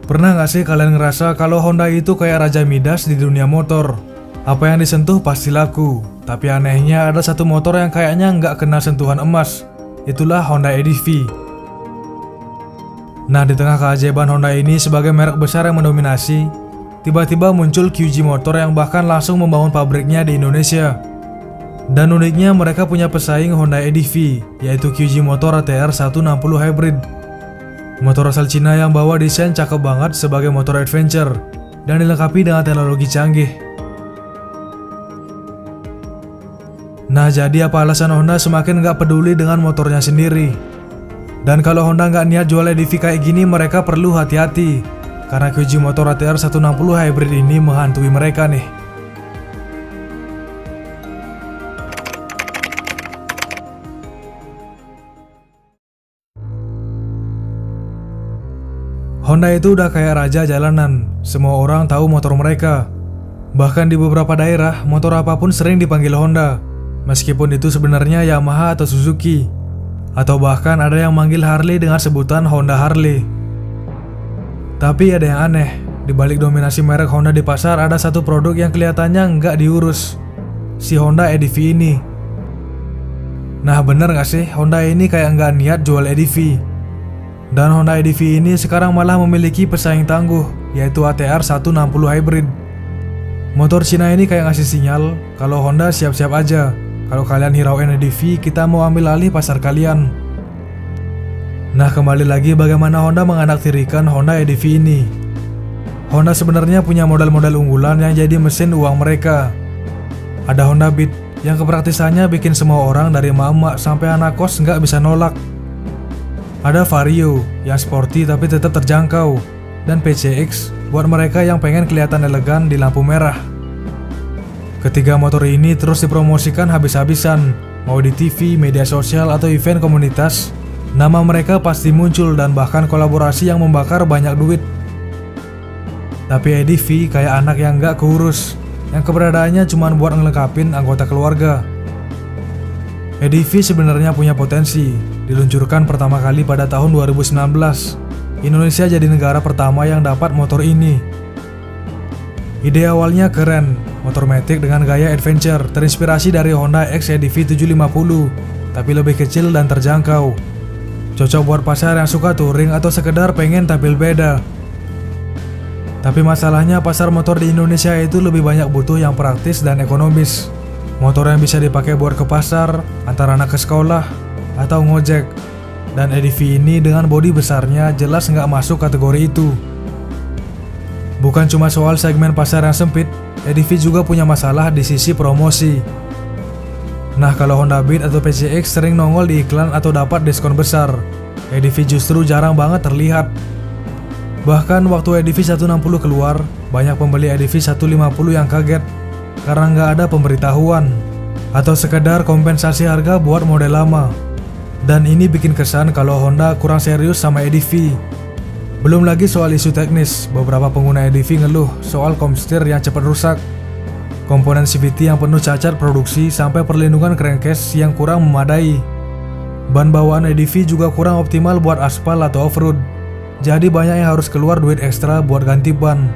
Pernah gak sih kalian ngerasa kalau Honda itu kayak Raja Midas di dunia motor? Apa yang disentuh pasti laku. Tapi anehnya ada satu motor yang kayaknya nggak kena sentuhan emas. Itulah Honda EDV. Nah, di tengah keajaiban Honda ini sebagai merek besar yang mendominasi, tiba-tiba muncul QG Motor yang bahkan langsung membangun pabriknya di Indonesia. Dan uniknya mereka punya pesaing Honda EDV, yaitu QG Motor ATR 160 Hybrid. Motor asal Cina yang bawa desain cakep banget sebagai motor adventure dan dilengkapi dengan teknologi canggih. Nah, jadi apa alasan Honda semakin nggak peduli dengan motornya sendiri? Dan kalau Honda nggak niat jual EDV kayak gini, mereka perlu hati-hati karena QG Motor ATR 160 Hybrid ini menghantui mereka nih. Honda itu udah kayak raja jalanan, semua orang tahu motor mereka. Bahkan di beberapa daerah, motor apapun sering dipanggil Honda, meskipun itu sebenarnya Yamaha atau Suzuki. Atau bahkan ada yang manggil Harley dengan sebutan Honda Harley. Tapi ada yang aneh, di balik dominasi merek Honda di pasar ada satu produk yang kelihatannya nggak diurus, si Honda EDV ini. Nah, bener nggak sih Honda ini kayak nggak niat jual EDV? Dan Honda EDV ini sekarang malah memiliki pesaing tangguh, yaitu ATR 160 Hybrid. Motor Cina ini kayak ngasih sinyal kalau Honda siap-siap aja. Kalau kalian hirauin EDV, kita mau ambil alih pasar kalian. Nah, kembali lagi bagaimana Honda menganaktirikan Honda EDV ini. Honda sebenarnya punya model-model unggulan yang jadi mesin uang mereka. Ada Honda Beat yang kepraktisannya bikin semua orang dari emak-emak sampai anak kos nggak bisa nolak. Ada Vario yang sporty tapi tetap terjangkau. Dan PCX buat mereka yang pengen kelihatan elegan di lampu merah. Ketiga motor ini terus dipromosikan habis-habisan, mau di TV, media sosial, atau event komunitas. Nama mereka pasti muncul dan bahkan kolaborasi yang membakar banyak duit. Tapi EDV kayak anak yang gak keurus, yang keberadaannya cuma buat ngelengkapin anggota keluarga. EDV sebenarnya punya potensi, diluncurkan pertama kali pada tahun 2019. Indonesia jadi negara pertama yang dapat motor ini. Ide awalnya keren, motor matic dengan gaya adventure, terinspirasi dari Honda X EDV 750, tapi lebih kecil dan terjangkau. Cocok buat pasar yang suka touring atau sekedar pengen tampil beda. Tapi masalahnya pasar motor di Indonesia itu lebih banyak butuh yang praktis dan ekonomis. Motor yang bisa dipakai buat ke pasar, antar anak ke sekolah, atau ngojek. Dan EDV ini dengan bodi besarnya jelas nggak masuk kategori itu. Bukan cuma soal segmen pasar yang sempit, EDV juga punya masalah di sisi promosi. Nah, kalau Honda Beat atau PCX sering nongol di iklan atau dapat diskon besar, EDV justru jarang banget terlihat. Bahkan waktu EDV 160 keluar, banyak pembeli EDV 150 yang kaget karena nggak ada pemberitahuan atau sekedar kompensasi harga buat model lama. Dan ini bikin kesan kalau Honda kurang serius sama EDV. Belum lagi soal isu teknis, beberapa pengguna EDV ngeluh soal komstir yang cepat rusak, komponen CVT yang penuh cacat produksi, sampai perlindungan crankcase yang kurang memadai. Ban bawaan EDV juga kurang optimal buat aspal atau off-road, jadi banyak yang harus keluar duit ekstra buat ganti ban.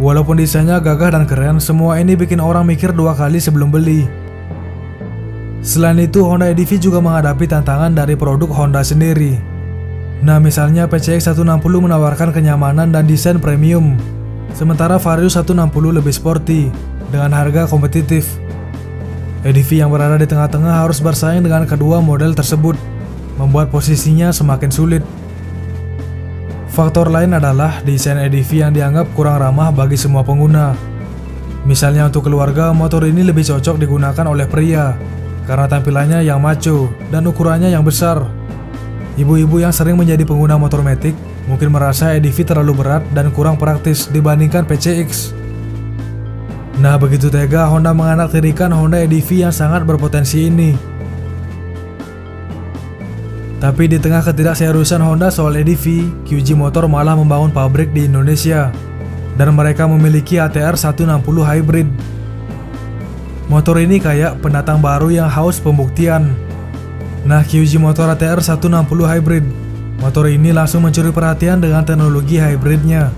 Walaupun desainnya gagah dan keren, semua ini bikin orang mikir dua kali sebelum beli. Selain itu, Honda EDV juga menghadapi tantangan dari produk Honda sendiri. Nah, misalnya PCX 160 menawarkan kenyamanan dan desain premium, sementara Vario 160 lebih sporty dengan harga kompetitif. EDV yang berada di tengah-tengah harus bersaing dengan kedua model tersebut, membuat posisinya semakin sulit. Faktor lain adalah desain EDV yang dianggap kurang ramah bagi semua pengguna. Misalnya untuk keluarga, motor ini lebih cocok digunakan oleh pria karena tampilannya yang macho dan ukurannya yang besar. Ibu-ibu yang sering menjadi pengguna motor matic mungkin merasa EDV terlalu berat dan kurang praktis dibandingkan PCX. Nah, begitu tega Honda menganaktirikan Honda EDV yang sangat berpotensi ini. Tapi di tengah ketidakseriusan Honda soal EDV, QG Motor malah membangun pabrik di Indonesia. Dan mereka memiliki ATR 160 Hybrid. Motor ini kayak pendatang baru yang haus pembuktian. Nah, QG Motor ATR 160 Hybrid Motor ini langsung mencuri perhatian dengan teknologi hybridnya.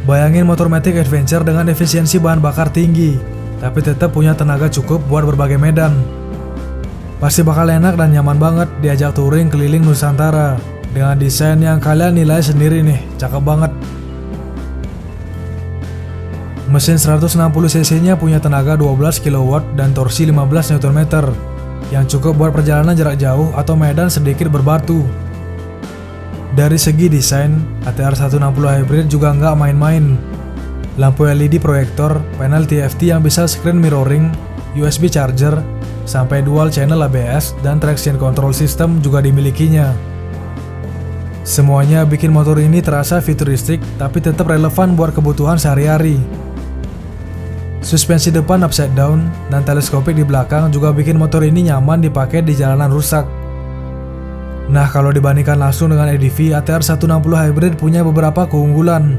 Bayangin motor matic adventure dengan efisiensi bahan bakar tinggi, tapi tetap punya tenaga cukup buat berbagai medan. Pasti bakal enak dan nyaman banget diajak touring keliling Nusantara dengan desain yang kalian nilai sendiri nih, cakep banget. Mesin 160cc-nya punya tenaga 12 kW dan torsi 15 Nm yang cukup buat perjalanan jarak jauh atau medan sedikit berbatu. Dari segi desain, ATR 160 Hybrid juga nggak main-main. Lampu LED proyektor, panel TFT yang bisa screen mirroring, USB charger, sampai dual channel ABS dan traction control system juga dimilikinya. Semuanya bikin motor ini terasa futuristik tapi tetap relevan buat kebutuhan sehari-hari. Suspensi depan upside down dan teleskopik di belakang juga bikin motor ini nyaman dipakai di jalanan rusak. Nah, kalau dibandingkan langsung dengan EDV, ATR 160 Hybrid punya beberapa keunggulan.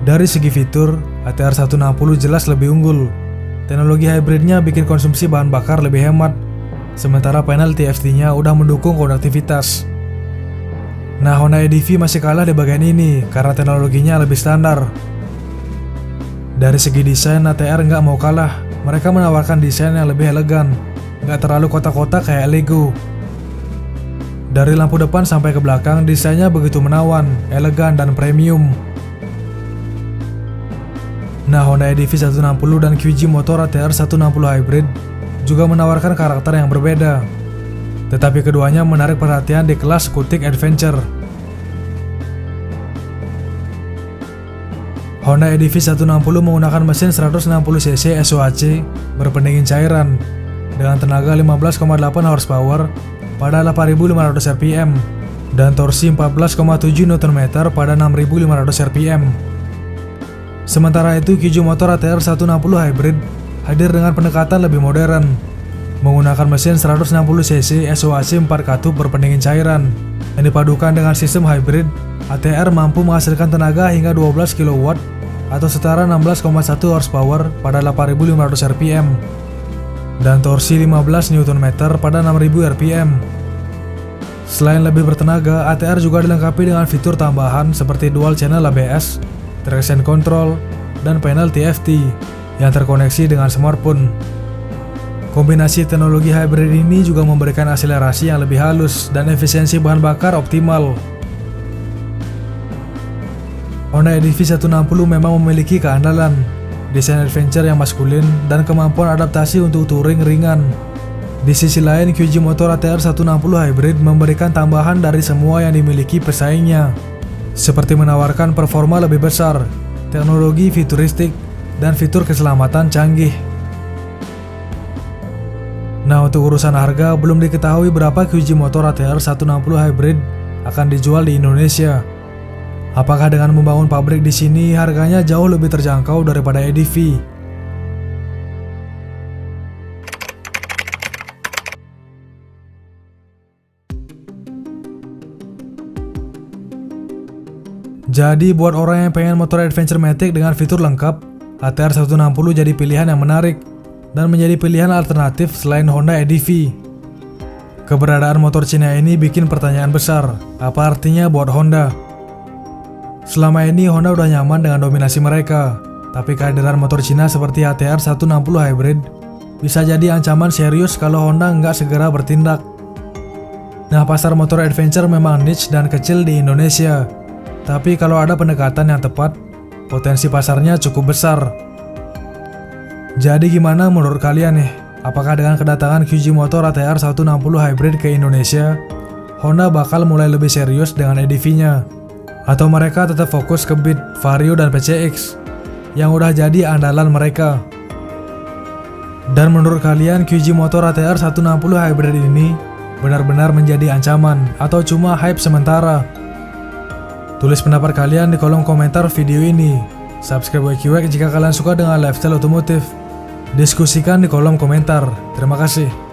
Dari segi fitur, ATR 160 jelas lebih unggul. Teknologi hybridnya bikin konsumsi bahan bakar lebih hemat, sementara panel TFT-nya udah mendukung konduktivitas. Nah, Honda EDV masih kalah di bagian ini karena teknologinya lebih standar. Dari segi desain, ATR nggak mau kalah. Mereka menawarkan desain yang lebih elegan, nggak terlalu kotak-kotak kayak Lego. Dari lampu depan sampai ke belakang, desainnya begitu menawan, elegan, dan premium. Nah, Honda EDV 160 dan QG Motor ATR 160 Hybrid juga menawarkan karakter yang berbeda. Tetapi keduanya menarik perhatian di kelas skutik adventure. Honda EDV 160 menggunakan mesin 160cc SOHC berpendingin cairan dengan tenaga 15,8 horsepower pada 8.500 rpm dan torsi 14,7 Nm pada 6.500 rpm. Sementara itu, QG Motor ATR 160 Hybrid hadir dengan pendekatan lebih modern, menggunakan mesin 160cc SOHC 4 katup berpendingin cairan yang dipadukan dengan sistem hybrid. ATR mampu menghasilkan tenaga hingga 12 kW atau setara 16,1 horsepower pada 8.500 rpm dan torsi 15 Nm pada 6.000 rpm. Selain lebih bertenaga, ATR juga dilengkapi dengan fitur tambahan seperti dual channel ABS, traction control, dan panel TFT yang terkoneksi dengan smartphone. Kombinasi teknologi hybrid ini juga memberikan akselerasi yang lebih halus dan efisiensi bahan bakar optimal. Honda EDV 160 memang memiliki keandalan, desain adventure yang maskulin, dan kemampuan adaptasi untuk touring ringan. Di sisi lain, QG Motor ATR 160 Hybrid memberikan tambahan dari semua yang dimiliki pesaingnya, seperti menawarkan performa lebih besar, teknologi futuristik, dan fitur keselamatan canggih. Nah, untuk urusan harga, belum diketahui berapa QG Motor ATR 160 Hybrid akan dijual di Indonesia. Apakah dengan membangun pabrik di sini harganya jauh lebih terjangkau daripada EDV? Jadi buat orang yang pengen motor adventure matic dengan fitur lengkap, ATR 160 jadi pilihan yang menarik dan menjadi pilihan alternatif selain Honda EDV. Keberadaan motor Cina ini bikin pertanyaan besar, apa artinya buat Honda? Selama ini Honda udah nyaman dengan dominasi mereka, tapi kehadiran motor Cina seperti ATR 160 Hybrid bisa jadi ancaman serius kalau Honda nggak segera bertindak. Nah, pasar motor adventure memang niche dan kecil di Indonesia, tapi kalau ada pendekatan yang tepat, potensi pasarnya cukup besar. Jadi gimana menurut kalian nih? Apakah dengan kedatangan QG Motor ATR 160 Hybrid ke Indonesia, Honda bakal mulai lebih serius dengan EDV-nya? Atau mereka tetap fokus ke Beat, Vario, dan PCX yang udah jadi andalan mereka? Dan menurut kalian QG Motor ATR 160 Hybrid ini benar-benar menjadi ancaman atau cuma hype sementara? Tulis pendapat kalian di kolom komentar video ini. Subscribe WQWEK jika kalian suka dengan lifestyle otomotif. Diskusikan di kolom komentar. Terima kasih.